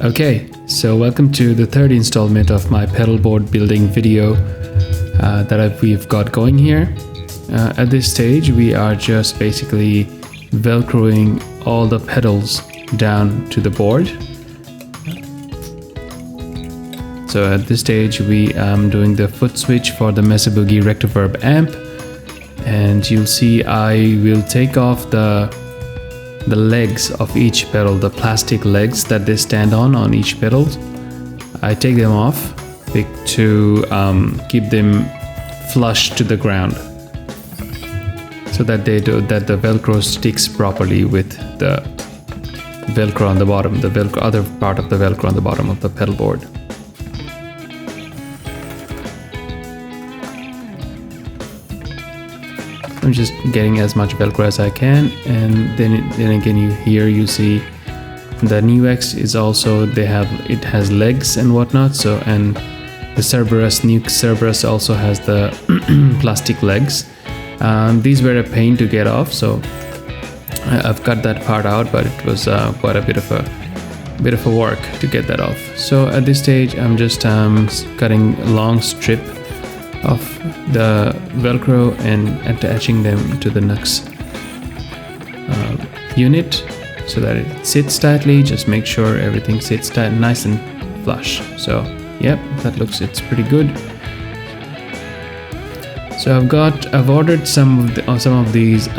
Okay, so welcome to the third installment of my pedalboard building video that we've got going here. At this stage, we are just basically velcroing all the pedals down to the board. So at this stage, we am doing the foot switch for the Mesa Boogie Rectoverb amp, and you'll see I will take off the legs of each pedal, the plastic legs that they stand on each pedal. I take them off to keep them flush to the ground, so that the Velcro sticks properly with the Velcro on the bottom, the other part of the Velcro on the bottom of the pedal board. I'm just getting as much Velcro as I can, and then again you see the Nuix is also, it has legs and whatnot. So, and the Nuix Cerberus also has the plastic legs. These were a pain to get off, so I've cut that part out, but it was quite a bit of a work to get that off. So at this stage, I'm just cutting a long strip of the Velcro and attaching them to the Nuix unit so that it sits tightly. Just make sure everything sits tight, nice and flush. So yep, it's pretty good. So I've ordered some of these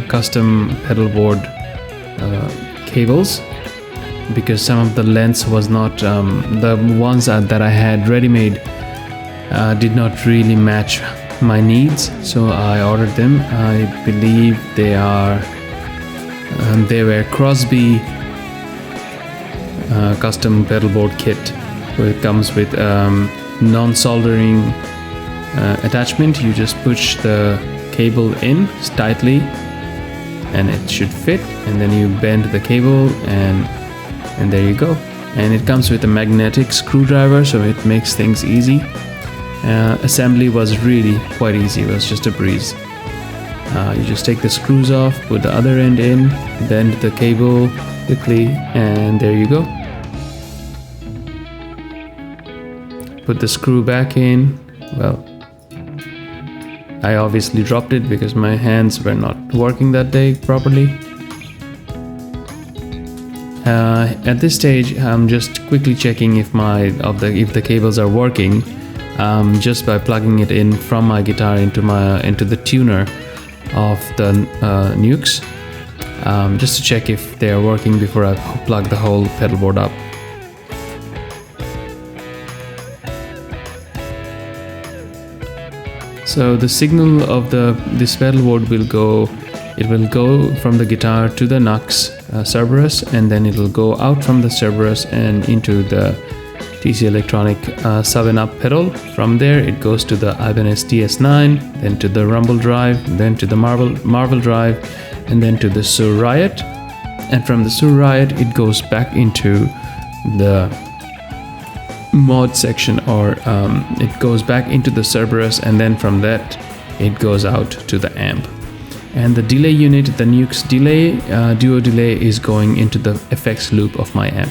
custom pedalboard cables, because some of the lengths was not the ones that I had ready-made did not really match my needs, so I ordered them. I believe they were Crosby custom pedalboard kit, where it comes with non-soldering attachment. You just push the cable in tightly and it should fit, and then you bend the cable and there you go. And it comes with a magnetic screwdriver, so it makes things easy. Assembly was really quite easy. It was just a breeze. You just take the screws off, put the other end in, bend the cable quickly, and there you go. Put the screw back in. Well, I obviously dropped it because my hands were not working that day properly. At this stage, I'm just quickly checking if the cables are working. Just by plugging it in from my guitar into the tuner of the Nuix, just to check if they are working before I plug the whole pedalboard up. So the signal of this pedalboard will go from the guitar to the Nuix Cerberus, and then it will go out from the Cerberus and into the TC Electronic 7-up pedal. From there it goes to the Ibanez DS9, then to the Rumble drive, then to the Marvel drive, and then to the Sur Riot. And from the Sur Riot it goes back into the mod section, or it goes back into the Cerberus, and then from that it goes out to the amp. And the delay unit, the Nuix delay, duo delay, is going into the effects loop of my amp.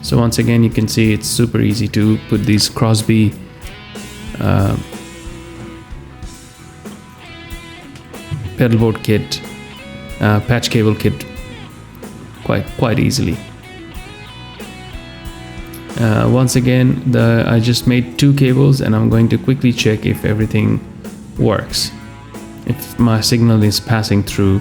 So once again, you can see it's super easy to put these Crosby pedalboard kit, patch cable kit quite easily. Once again, I just made 2 cables, and I'm going to quickly check if everything works, if my signal is passing through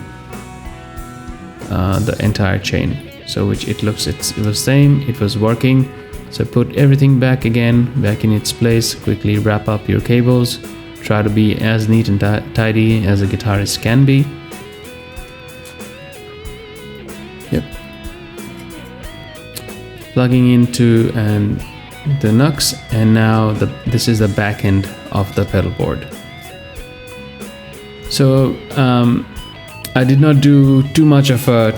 the entire chain. So it was same, it was working. So put everything back in its place, quickly wrap up your cables, try to be as neat and tidy as a guitarist can be. Yep. Plugging into the Nuix, and now this is the back end of the pedalboard. So I did not do too much of a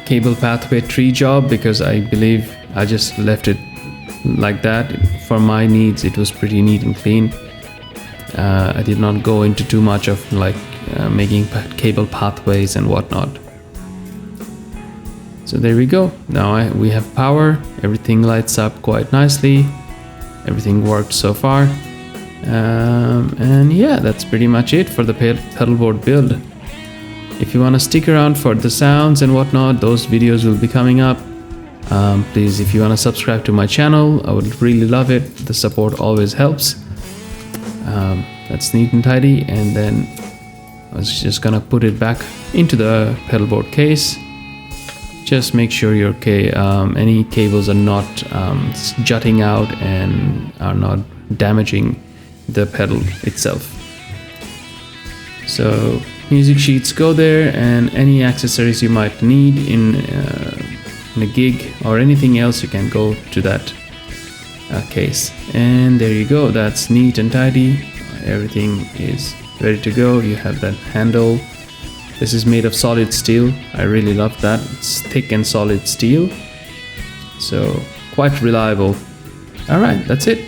cable pathway tree job, because I believe I just left it like that. For my needs, it was pretty neat and clean. I did not go into too much of making cable pathways and whatnot. So there we go. Now we have power. Everything lights up quite nicely. Everything worked so far. And yeah, that's pretty much it for the pedalboard build. If you want to stick around for the sounds and whatnot, those videos will be coming up. Please, if you want to subscribe to my channel, I would really love it. The support always helps. That's neat and tidy. And then I was just gonna put it back into the pedalboard case. Just make sure your any cables are not jutting out and are not damaging the pedal itself. So music sheets go there, and any accessories you might need in a gig or anything else, you can go to that case. And there you go. That's neat and tidy. Everything is ready to go. You have that handle. This is made of solid steel. I really love that. It's thick and solid steel, so quite reliable. All right, that's it.